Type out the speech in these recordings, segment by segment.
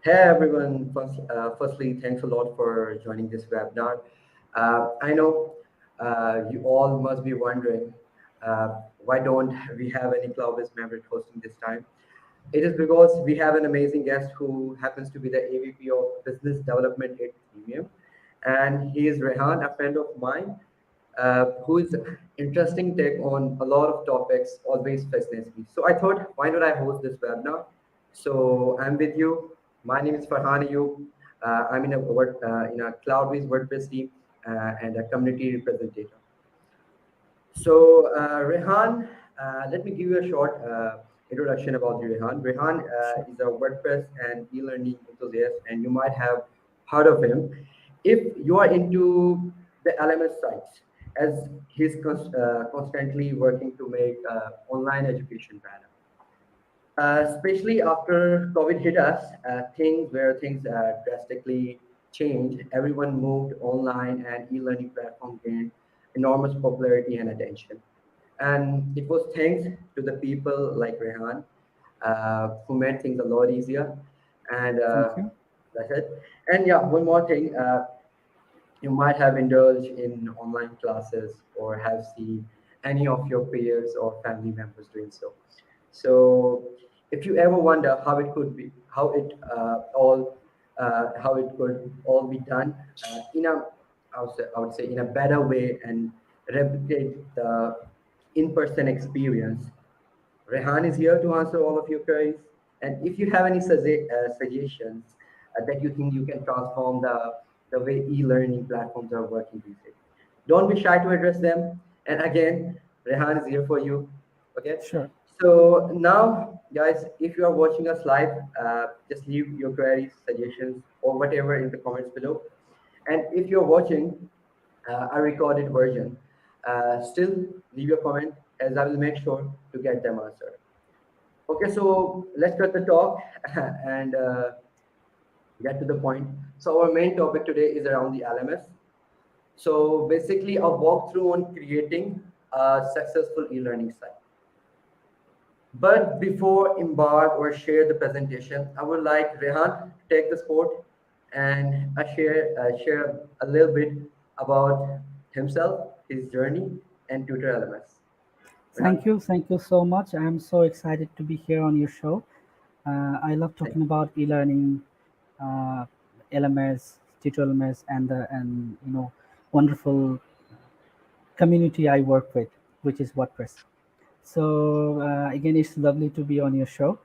Hey everyone, firstly, thanks a lot for joining this webinar. I know you all must be wondering why don't we have any Cloudways member hosting this time? It is because we have an amazing guest who happens to be the AVP of Business Development at Premium, and he is Rehan, a friend of mine, who is interesting take on a lot of topics, always fascinates me. So I thought, why not I host this webinar? So I'm with you. My name is Farhan Ayub. I'm in a Cloudways WordPress team and a community representative. So, Rehan, let me give you a short introduction about you, Rehan. Rehan Sure. is a WordPress and e-learning enthusiast, and you might have heard of him if you are into the LMS sites, as he's constantly working to make online education better. Especially after COVID hit us, things drastically changed. Everyone moved online, and e-learning platform gained enormous popularity and attention. And it was thanks to the people like Rehan who made things a lot easier. And Thank you. that's it. And yeah, one more thing. You might have indulged in online classes or have seen any of your peers or family members doing so. So, if you ever wonder how it could be, how it could all be done in a, I would say, in a better way and replicate the in-person experience, Rehan is here to answer all of your queries. And if you have any suggestions that you think you can transform the way e-learning platforms are working these days, don't be shy to address them. And again, Rehan is here for you. Okay. Sure. So now, guys, if you are watching us live, just leave your queries, suggestions, or whatever in the comments below. And if you're watching a recorded version, still leave your comment as I will make sure to get them answered. Okay, so let's cut the talk and get to the point. So our main topic today is around the LMS. So basically, a walkthrough on creating a successful e-learning site. But before embark or share the presentation, I would like Rehan to take the sport and share a little bit about himself, his journey, and Tutor LMS. Rehan, Thank you. Thank you so much. I'm so excited to be here on your show. I love thank talking about e-learning, uh, LMS, tutor LMS, and wonderful community I work with, which is WordPress. So again, it's lovely to be on your show.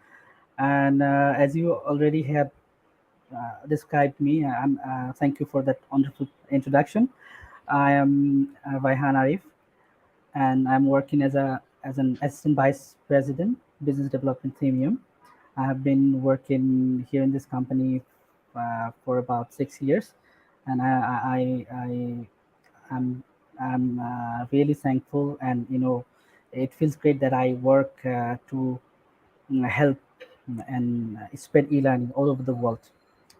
And as you already have described me, thank you for that wonderful introduction. I am Vaihan Arif, and I'm working as an assistant vice president, business development premium. I have been working here in this company for about 6 years, and I'm really thankful, and it feels great that I work to help and spread e-learning all over the world.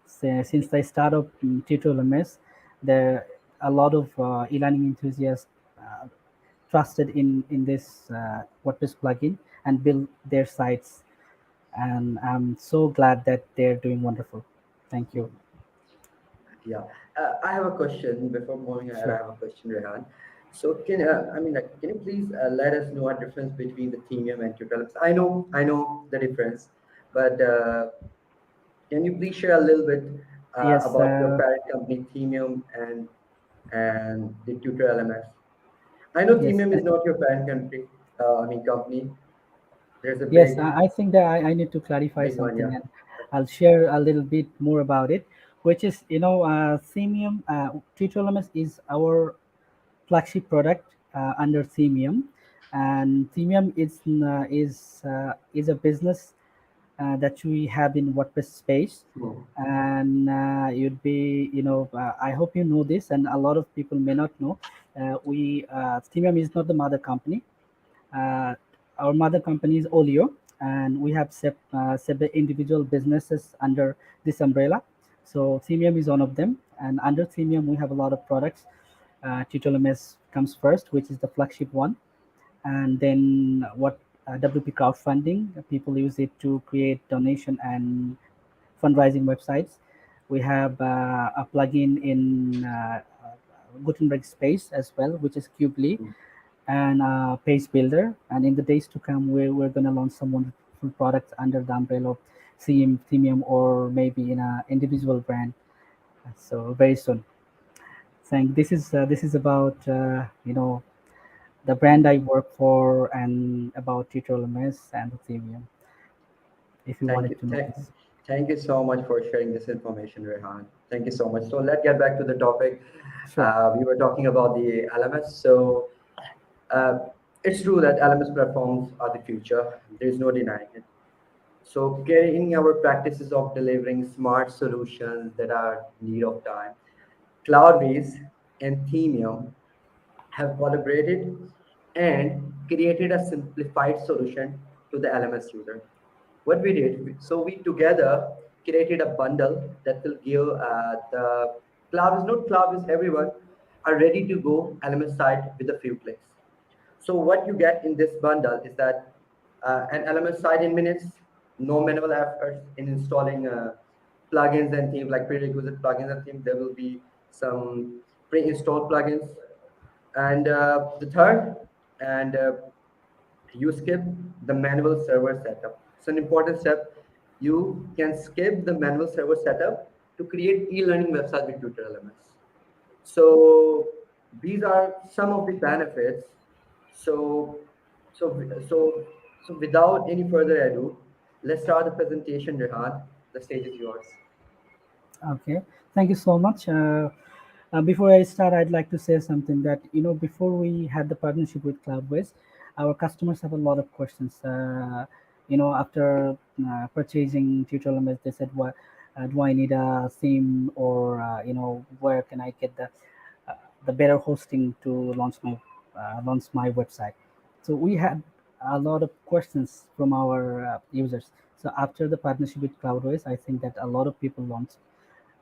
Since the start of Tutor LMS, there a lot of e-learning enthusiasts uh, trusted in this WordPress plugin and build their sites. And I'm so glad that they're doing wonderful. Thank you. you. Yeah, I have a question. Before moving ahead, I Sure. have a question, Rehan. So can you please let us know a difference between the Themium and Tutor? I know the difference, but can you please share a little bit Yes. about your parent company, Themium, and the Tutor LMS? I know Yes. Themium is not your parent country. Company. There's a Yes. big, I think that I need to clarify big one, yeah. something, and I'll share a little bit more about it, which is, Themium, Tutor is our flagship product under Themium, and Themium is a business that we have in WordPress space, Hmm. and you'd be I hope you know this, and a lot of people may not know. We Themium is not the mother company. Uh, our mother company is Olio, and we have several individual businesses under this umbrella. So Themium is one of them, and under Themium we have a lot of products. Tutor comes first, which is the flagship one, and then what WP crowdfunding. People use it to create donation and fundraising websites. We have a plugin in Gutenberg Space as well, which is Cubely, and Page Builder. And in the days to come, we're going to launch some wonderful products under the umbrella of CM, Themium, or maybe in a individual brand. So very soon. Saying this is about the brand I work for and about Tutor LMS and the Themium. If you Thank wanted you. to know this, Thank you so much for sharing this information, Rehan. Thank you so much. So let's get back to the topic. sure. We were talking about the LMS. So uh, it's true that LMS platforms are the future. There's no denying it. So carrying our practices of delivering smart solutions that are need of time, Cloudways and Themium have collaborated and created a simplified solution to the LMS user. What we did, so we together created a bundle that will give the clubs, not clubs, everyone are ready to go LMS site with a few clicks. So what you get in this bundle is that an LMS site in minutes, no manual efforts in installing plugins and themes like prerequisite plugins and themes. There will be some pre-installed plugins, and the third, and you skip the manual server setup. It's an important step. You can skip the manual server setup to create e-learning website with Tutor LMS. So these are some of the benefits. So so so so without any further ado, let's start the presentation, Rehan. The stage is yours. Okay, thank you so much. Before I start, I'd like to say something that before we had the partnership with Cloudways, our customers have a lot of questions. After purchasing tutorial LMS, they said, "What do I need a theme, or where can I get the better hosting to launch my website?" So we had a lot of questions from our users. So after the partnership with Cloudways, I think that a lot of people launched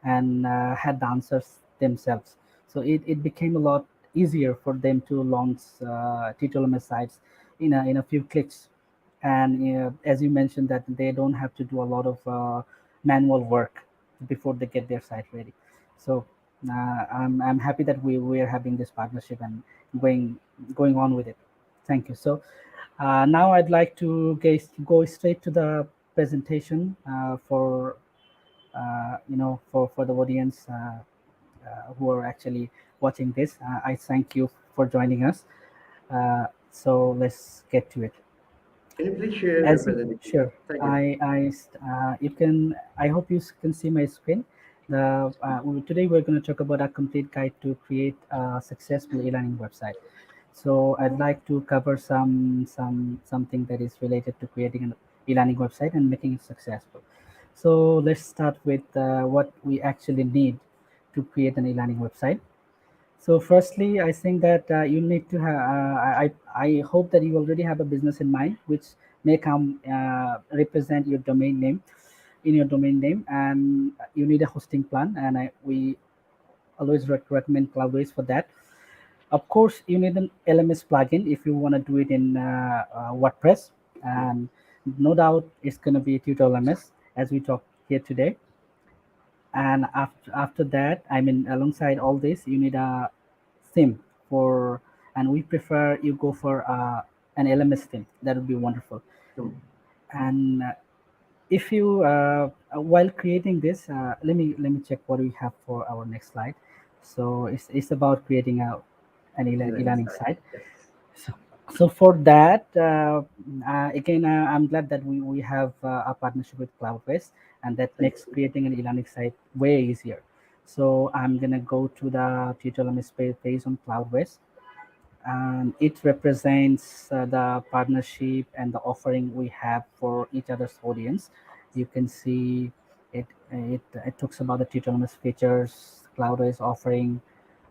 and had the answers themselves. So it became a lot easier for them to launch tutorial sites in a few clicks. And as you mentioned, that they don't have to do a lot of manual work before they get their site ready. So I'm happy that we are having this partnership and going going on with it. Thank you. So now I'd like to go straight to the presentation for for the audience who are actually watching this. I thank you for joining us. So let's get to it. Can you please share your As you, presentation? sure, Thank you. you can. I hope you can see my screen. Today we're going to talk about a complete guide to create a successful e-learning website. So I'd like to cover something that is related to creating an e-learning website and making it successful. So let's start with what we actually need to create an e-learning website. So firstly, I think that you need to have. I hope that you already have a business in mind, which may come represent your domain name in your domain name, and you need a hosting plan. And we always recommend Cloudways for that. Of course, you need an LMS plugin if you want to do it in WordPress, and no doubt it's going to be Tutor LMS as we talk here today. And after that, I mean, alongside all this, you need a theme for, and we prefer you go for an LMS theme. That would be wonderful. Hmm. And if you while creating this, let me check what we have for our next slide. So it's about creating an E-learning e-learning site. site. Yes. So, so for that, again, I'm glad that we have a partnership with Cloudways, and that Thank makes you. creating an e-learning site way easier. So I'm gonna go to the tutorial page on Cloudways, and it represents the partnership and the offering we have for each other's audience. You can see it talks about the tutorial features Cloudways offering,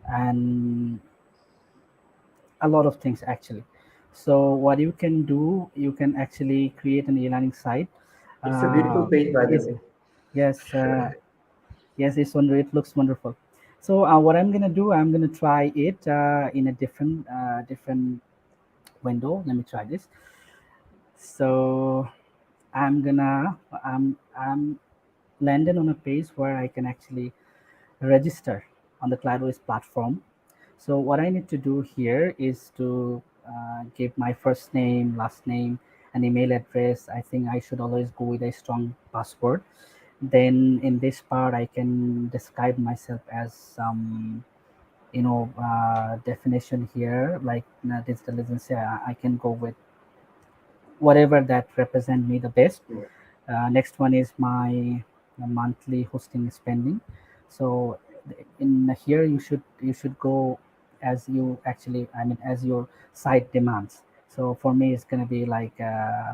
and a lot of things actually. So what you can do, you can actually create an e-learning site It's a beautiful page, by the easily. way. Yes, yes, it looks wonderful. So what I'm gonna do, I'm gonna try it in a different window. Let me try this. So I'm gonna I'm landed on a page where I can actually register on the Cloudways platform. So what I need to do here is to give my first name, last name, and email address. I think I should always go with a strong password. Then in this part, I can describe myself as some, definition here, like digital agency. I can go with whatever that represent me the best. Mm. Next one is my monthly hosting spending. So in here you should go as you actually, I mean, as your site demands. So for me it's going to be like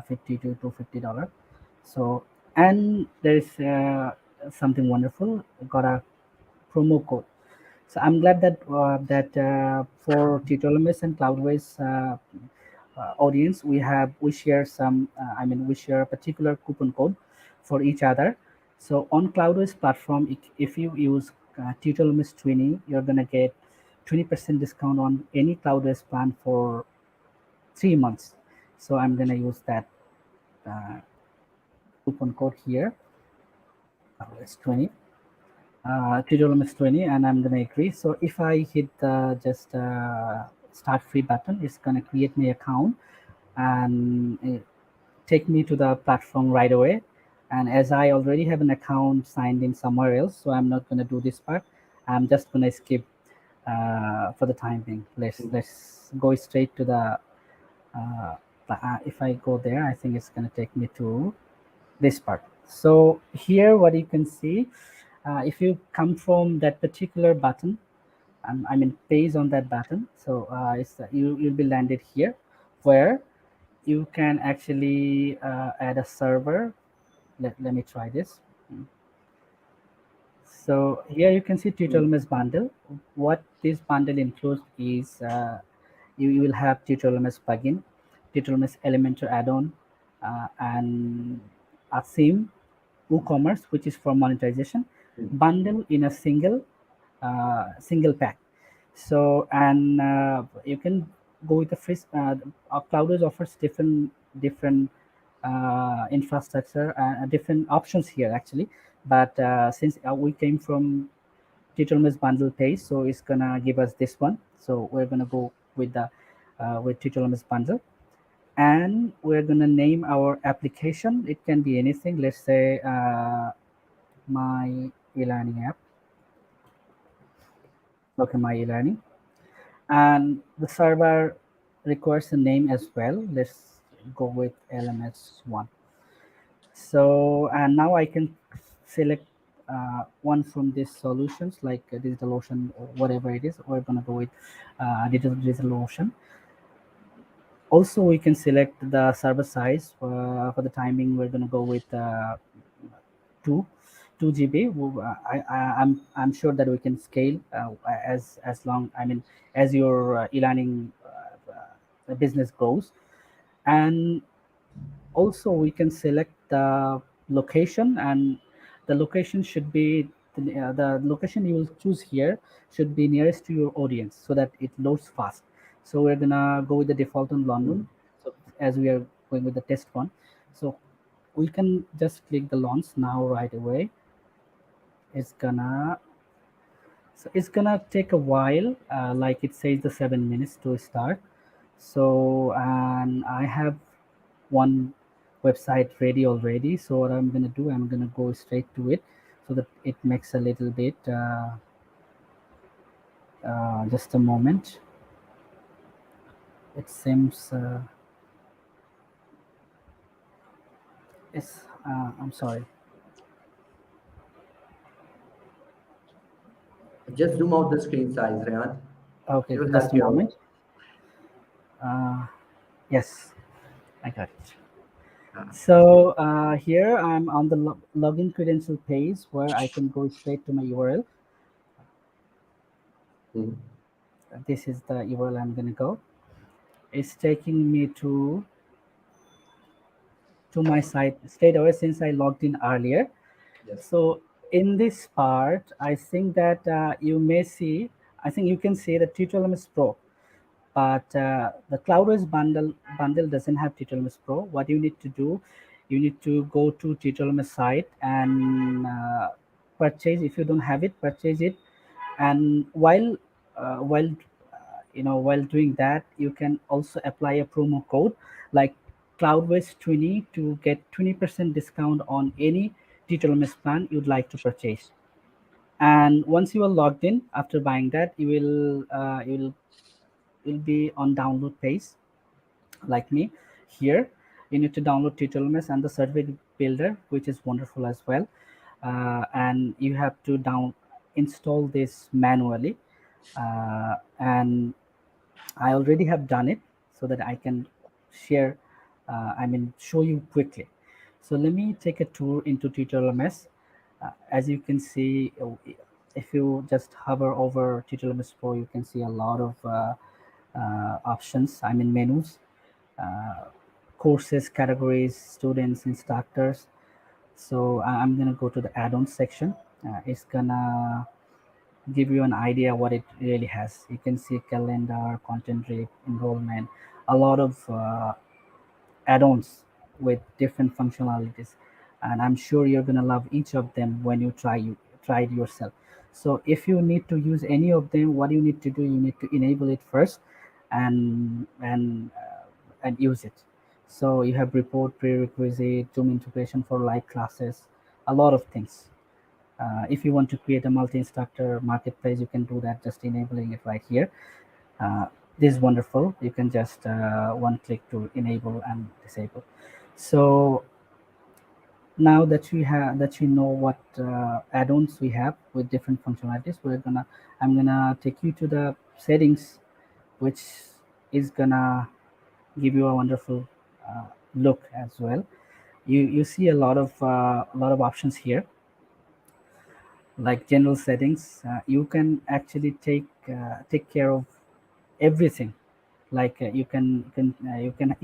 50 to $250. So, and there is something wonderful, got a promo code. So I'm glad that for Tutorials and Cloudways audience, we share some. I mean, we share a particular coupon code for each other. So on Cloudways platform, if you use Tutorials 20, you're gonna get 20% discount on any Cloudways plan for 3 months. So I'm gonna use that uh, coupon code here. It's 20. Tutorial is 20, and I'm gonna agree. So if I hit the just start free button, it's gonna create my account and take me to the platform right away. And as I already have an account signed in somewhere else, so I'm not gonna do this part. I'm just gonna skip for the time being. Let's go straight to the. Uh, if I go there, I think it's gonna take me to this part. So here, what you can see, if you come from that particular button, I mean page on that button, so you'll be landed here, where you can actually add a server. Let me try this. So here you can see Mm. tutorial bundle. What this bundle includes is you will have tutorial plugin, tutorial elementor add-on, and a theme, WooCommerce, which is for monetization, Mm. bundle in a single pack. So, and you can go with the free. Cloudways offers different infrastructure, different options here actually. But since we came from tutorials bundle page, so it's gonna give us this one. So we're gonna go with the with tutorials bundle, and we're gonna name our application. It can be anything. Let's say my e-learning app. Okay, my e-learning, and the server requires a name as well. Let's go with LMS1. So, and now I can select one from these solutions, like DigitalOcean or whatever it is. We're going to go with DigitalOcean. Also, we can select the server size. For the timing, we're going to go with 2 2 GB. I'm sure that we can scale as long, I mean, as your e-learning business grows. And also we can select the location, and the location should be the location you will choose here should be nearest to your audience so that it loads fast. So we're gonna go with the default on Mm. London, so as we are going with the test one. So we can just click the launch now right away. it's gonna it's gonna take a while, like it says the 7 minutes to start. So, and I have one website ready already. So what I'm gonna do, I'm gonna go straight to it so that it makes a little bit. Just a moment. It seems it's. I'm sorry. Just zoom out the screen size, Rehan. It Okay, will just help a you out. moment. Uh, yes, I got it. Uh, So here I'm on the login credential page where I can go straight to my URL. mm. This is the URL I'm gonna go. It's taking me to my site straight away since I logged in earlier. Yes. So in this part, I think that you may see, I think you can see the Tutorials Pro, but the Cloudways bundle doesn't have Tutorials Pro. What you need to do, you need to go to Tutor LMS site and purchase. If you don't have it, purchase it. And while doing that, you can also apply a promo code like Cloudways 20 to get 20% discount on any Tutor LMS plan you'd like to purchase. And once you are logged in after buying that, you will be on download page like me. Here you need to download tutorials and the certificate builder, which is wonderful as well. And you have to down install this manually. And I already have done it so that I can share, show you quickly. So let me take a tour into tutorial ms. As you can see, if you just hover over tutorial ms pro, you can see a lot of options, menus, uh, courses, categories, students, instructors. So I'm gonna go to the add-ons section. It's gonna give you an idea what it really has. You can see calendar, content rate, enrollment, a lot of add-ons with different functionalities, and I'm sure you're gonna love each of them when you try it yourself. So if you need to use any of them, what you need to do, you need to enable it first, and use it. So you have report, prerequisite, Zoom integration for live classes, a lot of things. If you want to create a multi-instructor marketplace, you can do that, just enabling it right here. uh, this is wonderful. You can just one click to enable and disable. So now that you know what add-ons we have with different functionalities, I'm gonna take you to the settings, which is gonna give you a wonderful look as well. You see a lot of options here, like general settings. You can actually take care of everything. Like you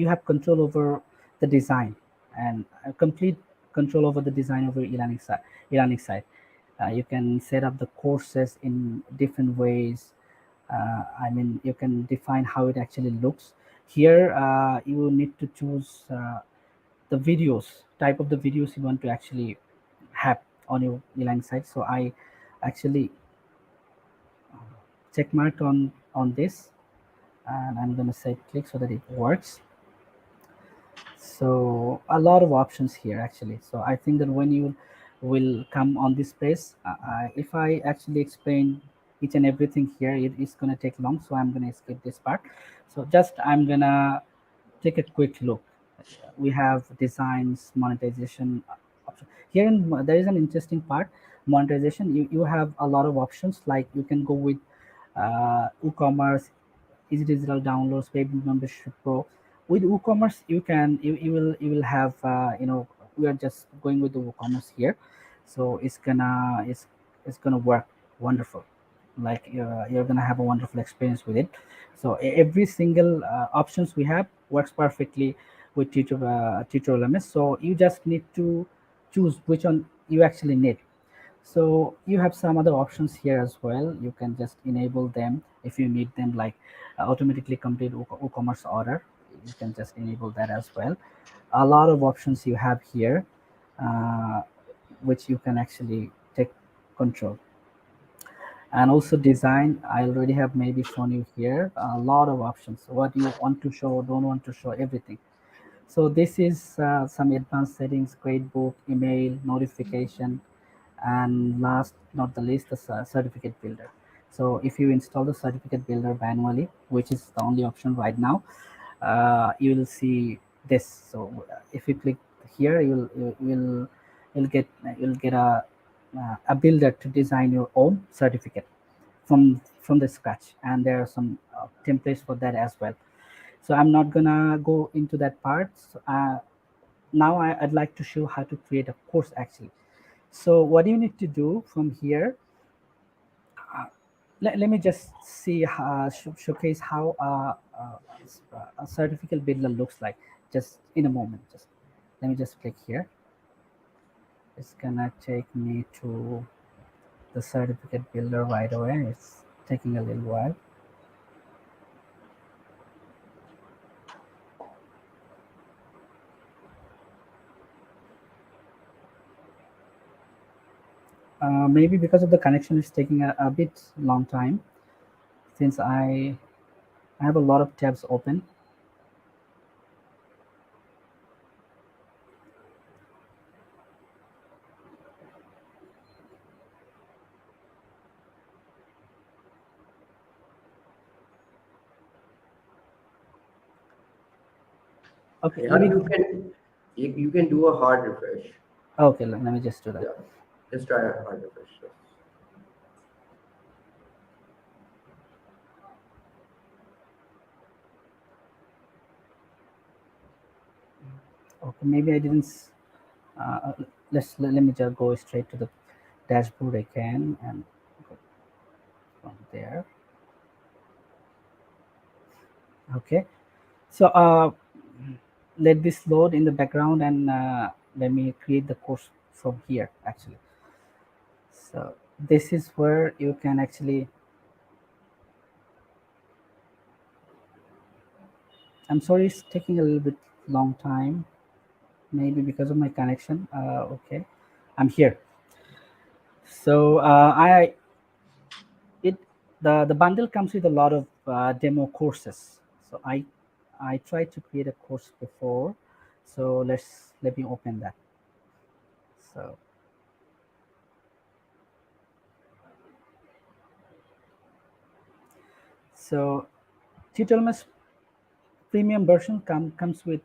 have control over the design, and complete control over the design of your e-learning site. You can set up the courses in different ways. You can define how it actually looks. Here you will need to choose the videos, type of the videos you want to actually have on your e-learning site. So I actually check mark on this, and I'm going to say click so that it works. So a lot of options here actually. So I think that when you will come on this space, if I actually explain each and everything here, it is going to take long, so I'm going to skip this part. So just I'm going to take a quick look. We have designs, monetization option. Here there is an interesting part. Monetization, you have a lot of options, like you can go with WooCommerce, Easy Digital Downloads, Paid Membership Pro. With WooCommerce, you will have we are just going with the WooCommerce here, so it's gonna work wonderful. Like you're gonna have a wonderful experience with it. So every single options we have works perfectly with Tutor LMS. So you just need to choose which one you actually need. So you have some other options here as well. You can just enable them if you need them, like automatically complete WooCommerce order. You can just enable that as well. A lot of options you have here, uh, which you can actually take control. And also design, I already have maybe shown you here a lot of options. What you want to show, don't want to show, everything. So this is some advanced settings: gradebook, email, notification, and last not the least, the certificate builder. So if you install the certificate builder manually, which is the only option right now, you will see this. So if you click here, you'll get a builder to design your own certificate from the scratch, and there are some templates for that as well. So I'm not gonna go into that part. So, now I'd like to show how to create a course actually. So what you need to do from here, let me just see showcase how a certificate builder looks like, just in a moment. Just let me just click here. It's gonna take me to the certificate builder right away. It's taking a little while. Maybe because of the connection, it's taking a bit long time since I have a lot of tabs open. Okay, let Yeah, me. you can do a hard refresh. Okay, let me just do that. Yeah, just try a hard refresh. Yes. Okay, maybe I didn't. Let me just go straight to the dashboard again and go from there. Okay, so let this load in the background and let me create the course from here actually. So this is where you can actually. I'm sorry, it's taking a little bit long time. Maybe because of my connection. Okay, I'm here. So I it the bundle comes with a lot of demo courses. So I tried to create a course before. So let me open that. So so Tutelmas premium version comes with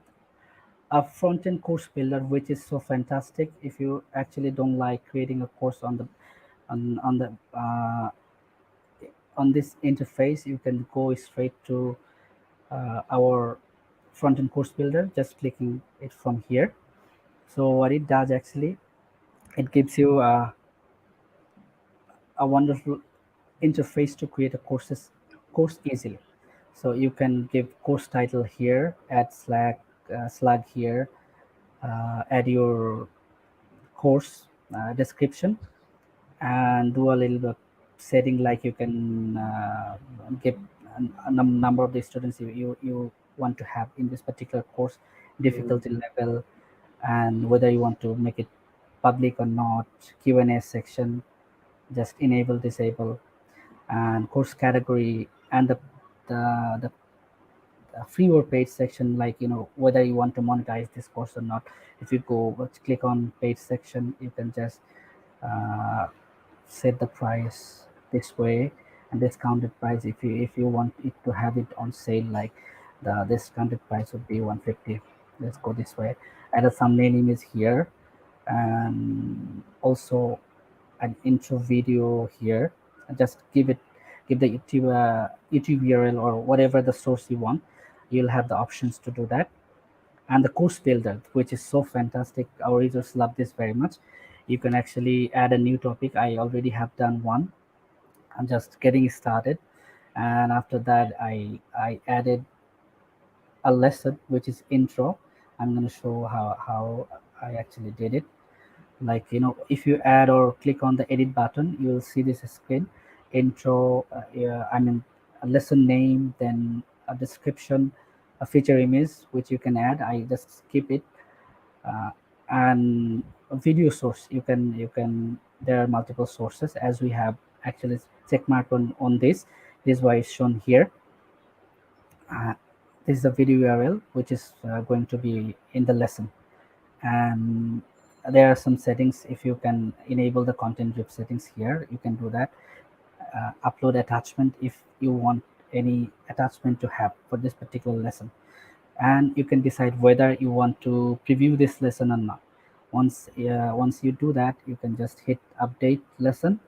a front-end course builder, which is so fantastic. If you actually don't like creating a course on the on this interface, you can go straight to our front-end course builder, just clicking it from here. So what it does actually, it gives you a wonderful interface to create a course easily. So you can give course title here, add slug here, add your course description, and do a little bit setting like you can give a number of the students you want to have in this particular course, Mhm. difficulty level, and whether you want to make it public or not, Q&A section, just enable, disable, and course category, and the free or paid section, like whether you want to monetize this course or not. If you go click on paid section, you can just uh, set the price this way, and discounted price, if you want it to have it on sale, like the discounted price would be 150. Let's go this way. Add a thumbnail image here, and also an intro video here, and just give the YouTube URL or whatever the source you want. You'll have the options to do that. And the course builder, which is so fantastic, our users love this very much. You can actually add a new topic. I already have done one. I'm just getting started, and after that I added a lesson which is intro. I'm going to show how I actually did it. Like if you add or click on the edit button, you will see this screen. Intro, yeah, I mean a lesson name, then a description, a feature image which you can add. I just skip it. uh, and a video source, you can there are multiple sources, as we have actually check mark on this is why it's shown here. uh, this is the video URL which is going to be in the lesson. And there are some settings. If you can enable the content group settings here, you can do that. Upload attachment if you want any attachment to have for this particular lesson, and you can decide whether you want to preview this lesson or not. Once you do that, you can just hit update lesson,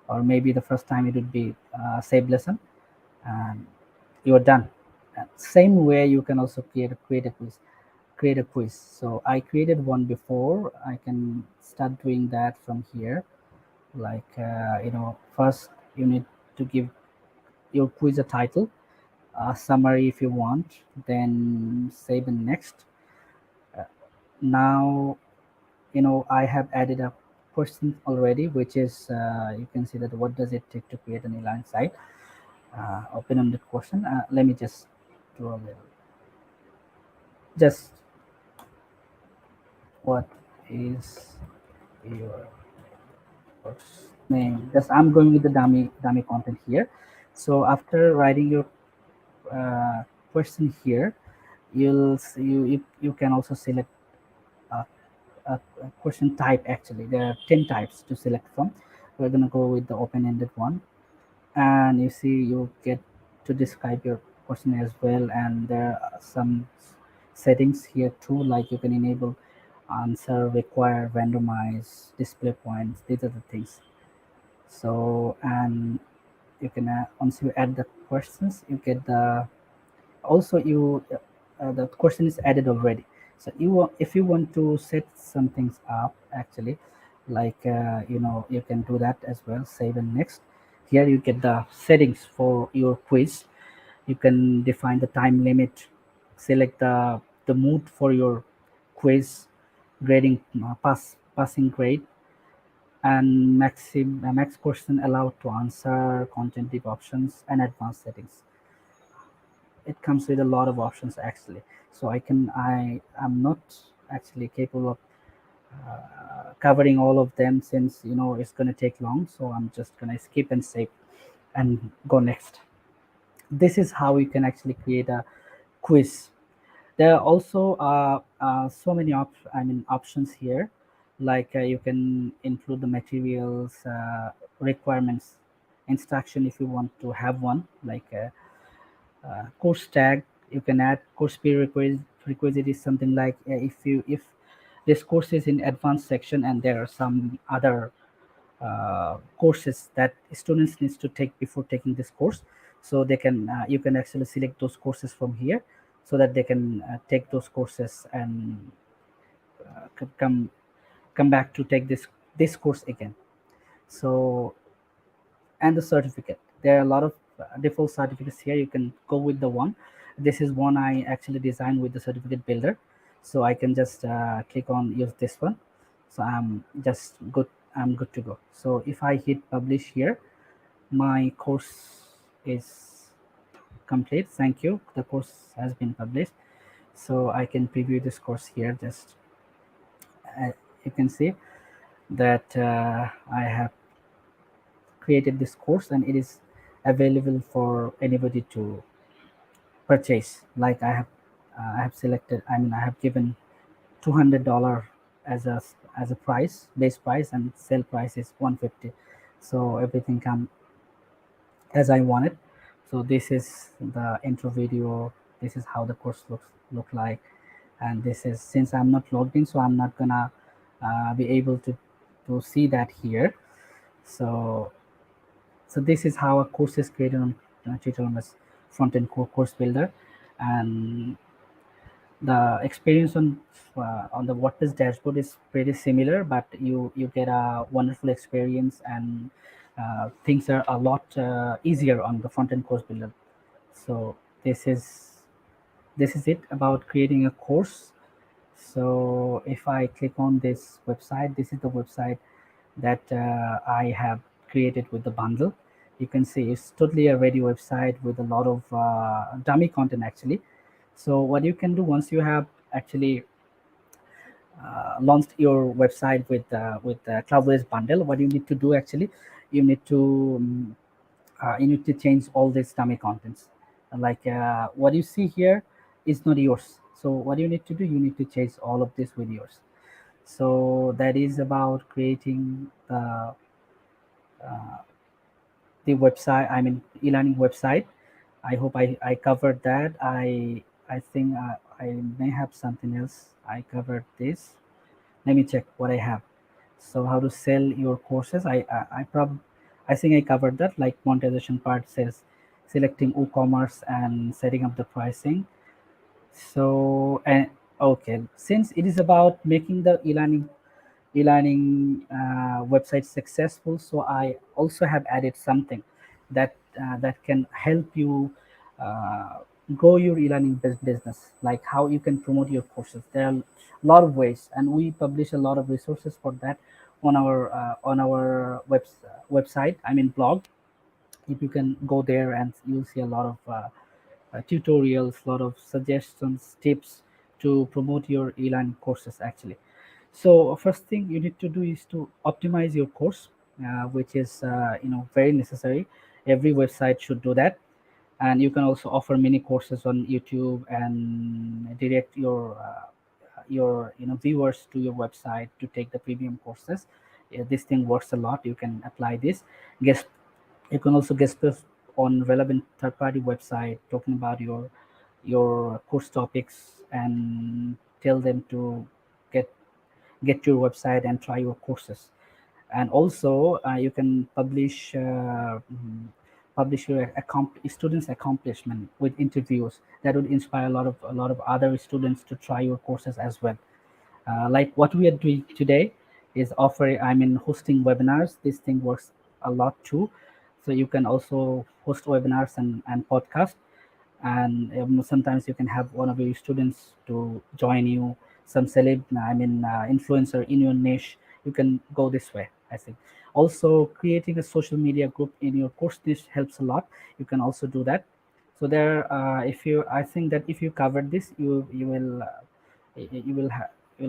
or maybe the first time it would be save lesson, and you're done. Same way you can also create a quiz. So I created one before. I can start doing that from here. Like first you need to give your quiz a title, a summary if you want, then save and next. Now I have added a question already, which is you can see that what does it take to create an eLearning site. Open on the question. Let me just do a little. Just what is your course name. Just I'm going with the dummy content here. So after writing your uh, question here, you can also select a, a question type. Actually, there are 10 types to select from. We're gonna go with the open-ended one, and you see you get to describe your question as well, and there are some settings here too, like you can enable answer, require, randomize, display points. These are the things. So, and you can once you add the questions, you get the also you the question is added already. So if you want to set some things up, actually, like you can do that as well. Save and next. Here you get the settings for your quiz. You can define the time limit, select the mood for your quiz, grading, passing grade, and max question allowed to answer, content type options, and advanced settings. It comes with a lot of options actually. So I'm not actually capable of covering all of them, since it's going to take long. So I'm just going to skip and save and go next. This is how you can actually create a quiz. There are also so many options here, like you can include the materials, requirements, instruction if you want to have one, like course tag. You can add course prerequisite is something like, if this course is in advanced section and there are some other courses that students needs to take before taking this course, so they can you can actually select those courses from here, so that they can take those courses and come back to take this course again. So, and the certificate, there are a lot of default certificates here. You can go with the one. This is one I actually designed with the certificate builder, so I can just click on use this one. So I'm good to go. So if I hit publish here, my course is complete. Thank you, the course has been published. So I can preview this course here. Just uh, you can see that I have created this course, and it is available for anybody to purchase. Like I have selected, I have given $200 as a price, base price, and sale price is 150. So everything come as I want it. So this is the intro video. This is how the course look like, and this is, since I'm not logged in, so I'm not gonna be able to see that here. So this is how a course is created on Tutor LMS front-end course builder, and the experience on the WordPress dashboard is pretty similar, but you get a wonderful experience, and things are a lot easier on the front-end course builder. So this is it about creating a course. So if I click on this website, this is the website that I have created with the bundle. You can see it's totally a ready website with a lot of dummy content actually. So what you can do once you have actually launched your website with the Cloudways bundle, what you need to do actually, you need to you need to change all these dummy contents. Like what you see here is not yours. So what you need to do, you need to change all of this with yours. So that is about creating the website, e-learning website. I hope I covered that. I think I may have something else. I covered this. Let me check what I have. So how to sell your courses, I think I covered that, like monetization part, sales, selecting WooCommerce and setting up the pricing. So, and okay, since it is about making the e-learning website successful, so I also have added something that can help you uh, grow your e-learning business, like how you can promote your courses. There are a lot of ways, and we publish a lot of resources for that on our website, blog. If you can go there, and you'll see a lot of tutorials, a lot of suggestions, tips to promote your e-learning courses actually. So first thing you need to do is to optimize your course. which is very necessary. Every website should do that. And you can also offer mini courses on YouTube and direct your viewers to your website to take the premium courses. This thing works a lot. You can apply this. Guest You can also guest post on relevant third-party website talking about your course topics and tell them to get get your website and try your courses. And also you can publish your students accomplishment with interviews that would inspire a lot of other students to try your courses as well. Like what we are doing today is offering, hosting webinars. This thing works a lot too. So you can also host webinars and podcast. And sometimes you can have one of your students to join you, some influencer in your niche. You can go this way, I think. Also, creating a social media group in your course niche helps a lot. You can also do that. So there, if you I think that if you cover this, you will you will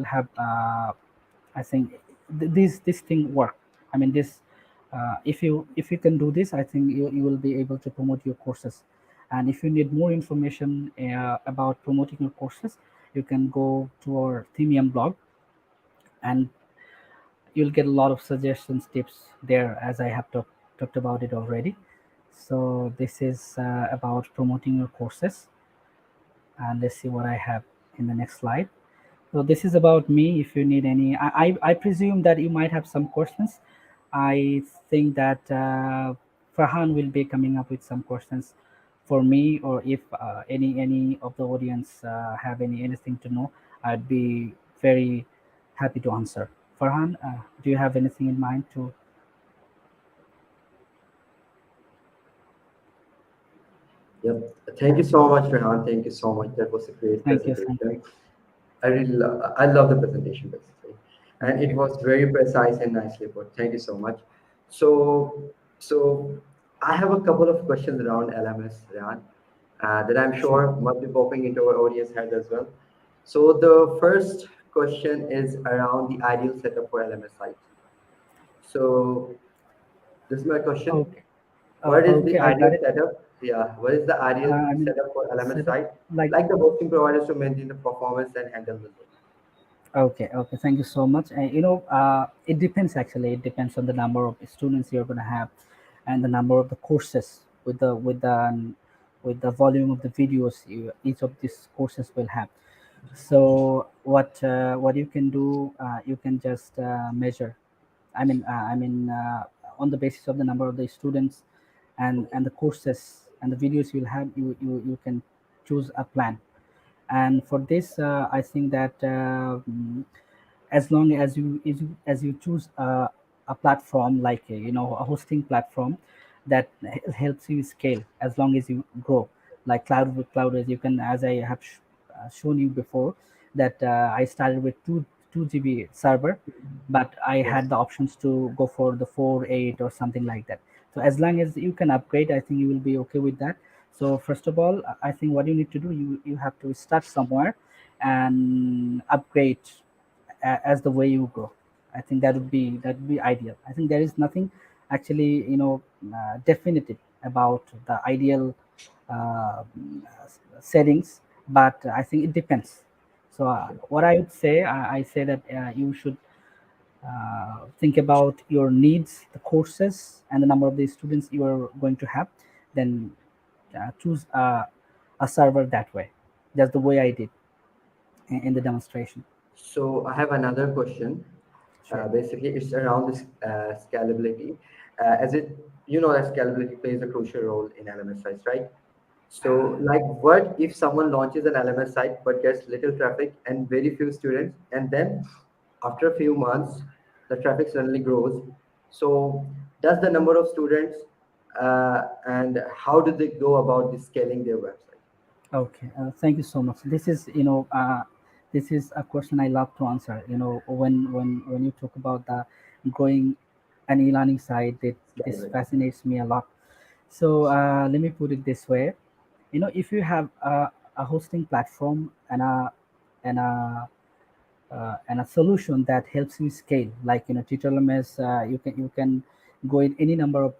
have I think this thing work. This if you can do this, I think you will be able to promote your courses. And if you need more information about promoting your courses, you can go to our Themium blog, and you'll get a lot of suggestions, tips there, as I have talked about it already. So this is about promoting your courses. And let's see what I have in the next slide. So this is about me. If you need any, I presume that you might have some questions. I think that Farhan will be coming up with some questions for me, or if any of the audience have anything to know, I'd be very happy to answer. Farhan, do you have anything in mind to? Yep. Thank you so much, Rehan. Thank you so much. That was a great Thank you, thank you. presentation. I love the presentation basically, and Thank it you. was very precise and nicely put. Thank you so much. So I have a couple of questions around LMS, Rehan, that I'm Sure. sure must be popping into our audience head as well. So the first question is around the ideal setup for LMS site. So this is my question. Okay. What is the Okay, I got ideal it. setup? Yeah, what is the Uh, ideal I mean, setup for LMS Setup site? like. Like the hosting providers to maintain the performance and handle the load. Okay, okay. Thank you so much. And it depends actually. It depends on the number of students you're going to have, and the number of the courses with the volume of the videos each of these courses will have. So what you can do, you can just measure. On the basis of the number of the students Okay. and the courses and the videos you'll have, you can choose a plan. And for this, I think that as long as you choose a platform like a hosting platform that helps you scale as long as you grow, like Cloudways. You can, as I have shown you before, that I started with 2 GB server, but I Yes. had the options to go for the 4, 8, or something like that. So as long as you can upgrade, I think you will be okay with that. So first of all, I think what you need to do, you have to start somewhere and upgrade as the way you go. I think that would be ideal. I think there is nothing actually definitive about the ideal settings, but I think it depends. So what I would say, I say that you should think about your needs, the courses, and the number of the students you are going to have. Then choose a server that way. That's the way I did in the demonstration. So I have another question. Sure. Basically, it's around this scalability. As it, you know, that scalability plays a crucial role in LMS sites, right? So, like, what if someone launches an LMS site but gets little traffic and very few students, and then after a few months, the traffic suddenly grows? So, does the number of students and how do they go about this scaling their website? Okay, thank you so much. This is a question I love to answer. When you talk about the growing an e-learning site, this Scalability. fascinates me a lot. So let me put it this way. If you have a hosting platform and a solution that helps you scale, like Tutor LMS, you can go in any number of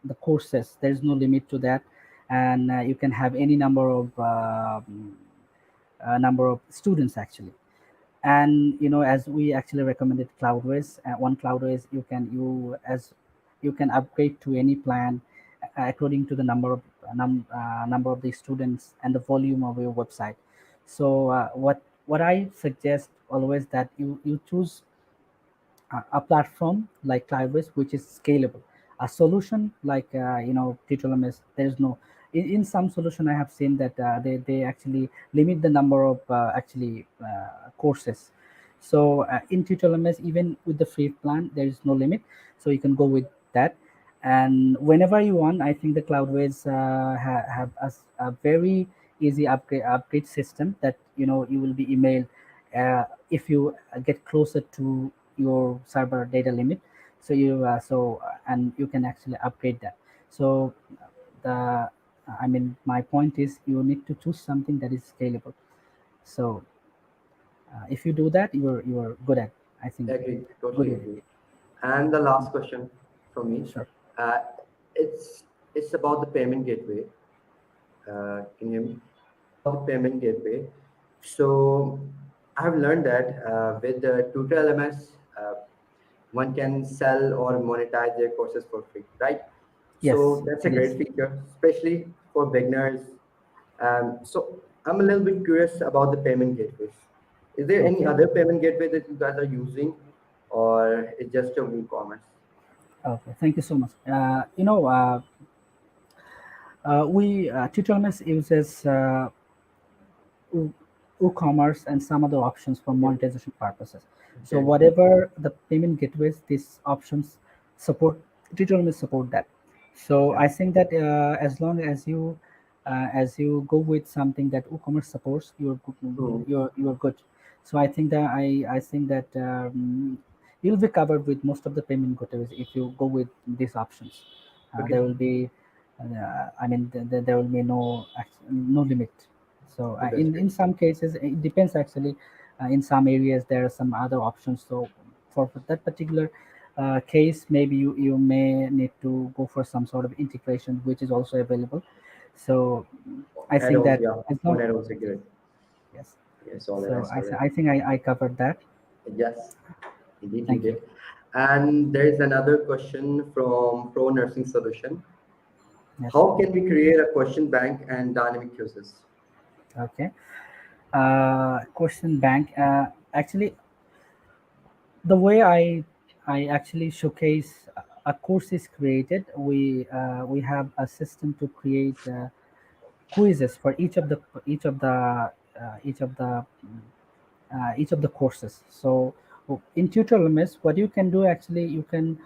the courses. There's no limit to that, and you can have any number of students actually. And as we actually recommended Cloudways, one Cloudways, you can upgrade to any plan according to the number of the students and the volume of your website. So what I suggest always, that you choose a platform like Cloudways, which is scalable. A solution like Tutor LMS, there's no. In some solution, I have seen that they actually limit the number of courses. So in Tutor LMS, even with the free plan, there is no limit. So you can go with that, and whenever you want, I think the Cloudways have a very easy upgrade system, that you will be emailed if you get closer to your server data limit. So and you can actually upgrade that. So the I mean, my point is, you need to choose something that is scalable. So if you do that, you're good at, I think, Agree, good totally with agree. it. And the last question from me, Sure. uh, it's about the payment gateway. Can you hear me? Payment gateway. So I've learned that with the Tutor LMS, one can sell or monetize their courses for free, right? Yes, So that's a it is. great feature, especially for beginners. So I'm a little bit curious about the payment gateways. Is there any Okay. other payment gateway that you guys are using, or it's just a WooCommerce? Okay. Thank you so much. We Tutorials uses w- WooCommerce and some other options for Okay. monetization purposes. So Okay. whatever the payment gateways, these options support, Tutorials support that. So Okay. I think that as long as you go with something that WooCommerce supports, Hmm. you're good. So I think that you'll be covered with most of the payment gateways if you go with these options. Okay. There will be, I mean, there will be no limit. So Oh, that's in great. some cases, it depends actually. In some areas, there are some other options. So for that particular case, maybe you may need to go for some sort of integration, which is also available. So I think Add-ons, that yeah. as On long, add-ons are good. yes. Yes, all that I So saw that. I think I covered that. Yes, indeed you Thank you. did. And there is another question from Pro Nursing Solution. Yes. How can we create a question bank and dynamic quizzes? Okay. Question bank. Actually, the way I actually showcase a course is created, we have a system to create quizzes for each of the courses. So in tutorial LMS, what you can do actually, you can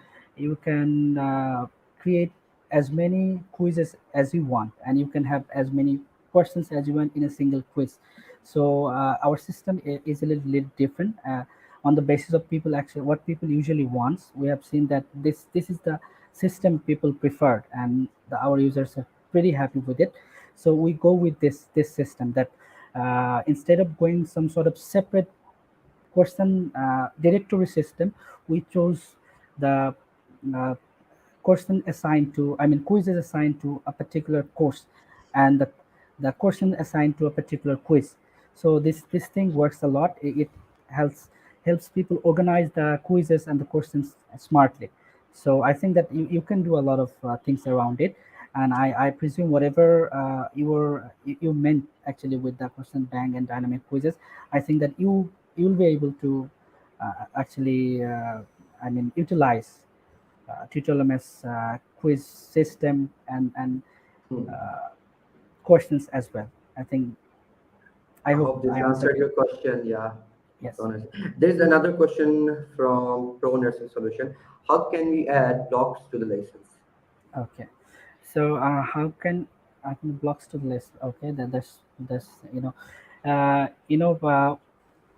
create as many quizzes as you want, and you can have as many questions as you want in a single quiz. So our system is a little different on the basis of people actually what people usually wants. We have seen that this is the system people preferred, and our users are pretty happy with it. So we go with this system, that instead of going some sort of separate question directory system, we chose the uh, question assigned to, I mean, quiz is assigned to a particular course, and the question assigned to a particular quiz. So this thing works a lot. It helps helps people organize the quizzes and the questions smartly. So I think that you can do a lot of things around it, and I presume whatever you meant actually with the question bank and dynamic quizzes, I think that you'll be able to actually I mean, utilize tutorial MS quiz system and Hmm. questions as well. I think I I hope hope this I answered answered you. your question. Yeah. Yes. Pro Nursing. There's another question from Pro Nursing Solution. How can we add blocks to the lessons? Okay. So how can I can blocks to the list? Okay, that's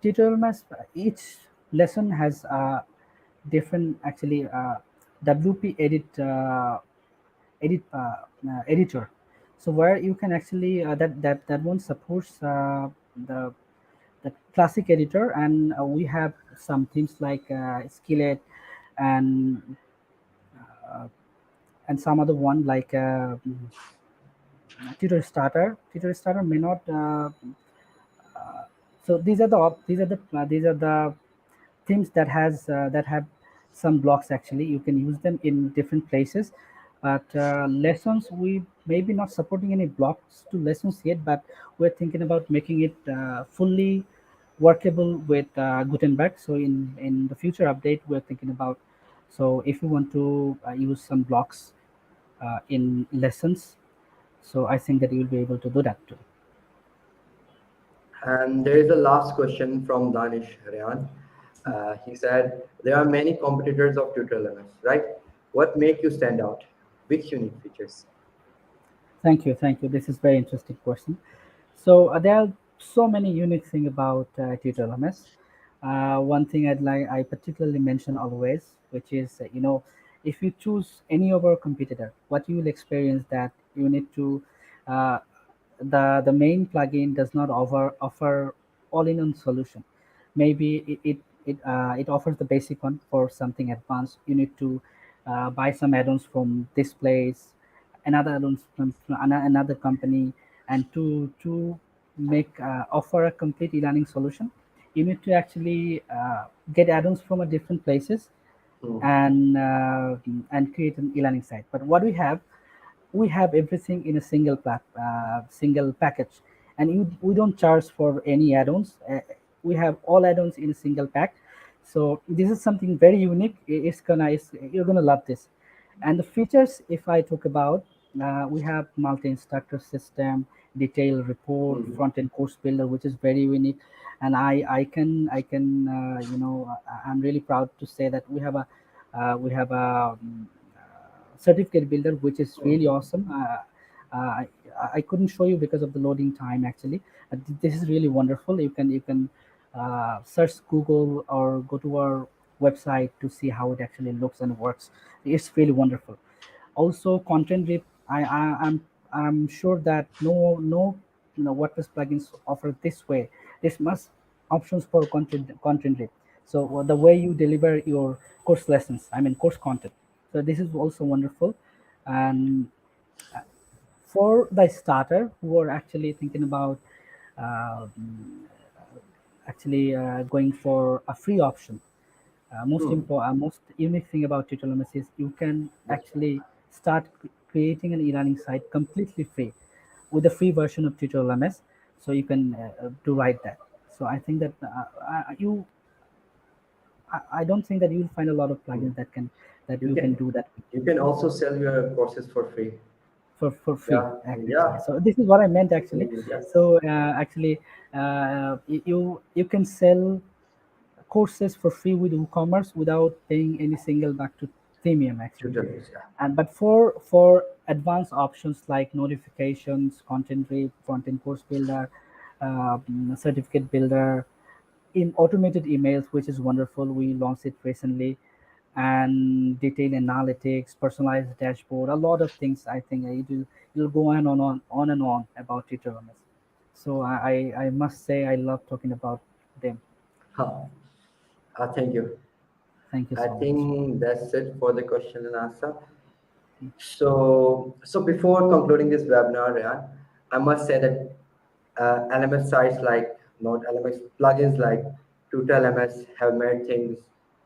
tutorial MS, each lesson has a different actually WP editor. So where you can actually that one supports the classic editor, and we have some themes like skillet and and some other one like tutor starter may not so these are the themes that has that have some blocks. Actually you can use them in different places, but lessons we maybe not supporting any blocks to lessons yet, but we're thinking about making it fully workable with Gutenberg. So in the future update we're thinking about, so if you want to use some blocks in lessons, so I think that you'll be able to do that too. And there is a last question from Danish Rayan. He said, there are many competitors of Tutor LMS, right? What make you stand out? Which unique features? Thank you, thank you. This is very interesting question. So there are so many unique thing about Tutor LMS. One thing I particularly mention always, which is if you choose any of our competitor, what you will experience that you need to uh, the main plugin does not offer all-in-one solution. Maybe it offers the basic one. For something advanced you need to buy some add-ons from this place, another add-ons from another company, and to make offer a complete e-learning solution, you need to actually get add-ons from a different places Hmm. and create an e-learning site. But what we have everything in a single package, and we don't charge for any add-ons. We have all add-ons in a single pack. So this is something very unique. You're gonna love this. And the features, if I talk about, we have multi-instructor system, detailed report, Hmm. front-end course builder, which is very unique. And I'm really proud to say that we have a certificate builder, which is really awesome. I couldn't show you because of the loading time actually. This is really wonderful. You can search Google or go to our website to see how it actually looks and works. It's really wonderful. Also content rip. I'm sure that no WordPress plugins offer this way. This must options for content rip. So the way you deliver your course lessons, I mean course content. So this is also wonderful. And for the starter who are actually thinking about uh, going for a free option, Hmm. most unique thing about Tutorialms is you can Yes. actually start creating an e-learning site completely free with the free version of Tutorialms. So you can do right that. So I think that I don't think that you'll find a lot of Hmm. plugins that You you can can do that you can also sell your courses for free. for free Yeah. actually. Yeah. So this is what I meant actually. Yes. So you can sell courses for free with WooCommerce without paying any single back to Themium actually. Tutors. Yeah. And but for advanced options like notifications, content rate, front-end course builder, certificate builder, in automated emails, which is wonderful. We launched it recently, and detailed analytics, personalized dashboard, a lot of things. I think you'll go on and on about tutorials. So I must say I love talking about them. Huh. Thank you. Thank you I so much. think that's it for the question and answer. So before concluding this webinar, Ryan, I must say that LMS sites like not LMS plugins like Tutor LMS have made things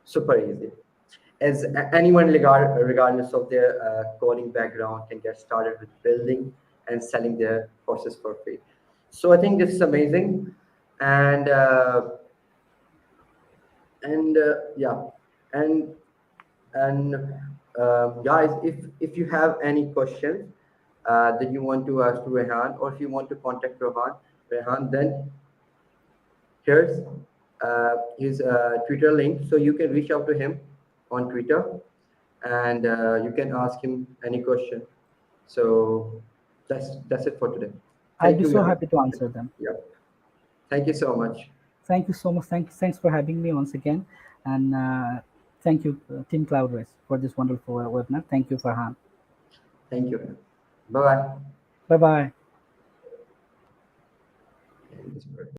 super easy. As anyone, regardless of their coding background, can get started with building and selling their courses for free. So I think this is amazing, and yeah, and and guys, if you have any questions that you want to ask to Rehan, or if you want to contact Rehan, then here's his Twitter link, so you can reach out to him on Twitter, and you can ask him any question. So that's it for today. I'll Thank be you, so Rehan. happy to answer them. Yep. Thank you so much. Thank you so much. Thanks for having me once again, and thank you, Team Cloudways, for this wonderful webinar. Thank you, Farhan. Thank you, Rehan. Bye bye. Bye bye.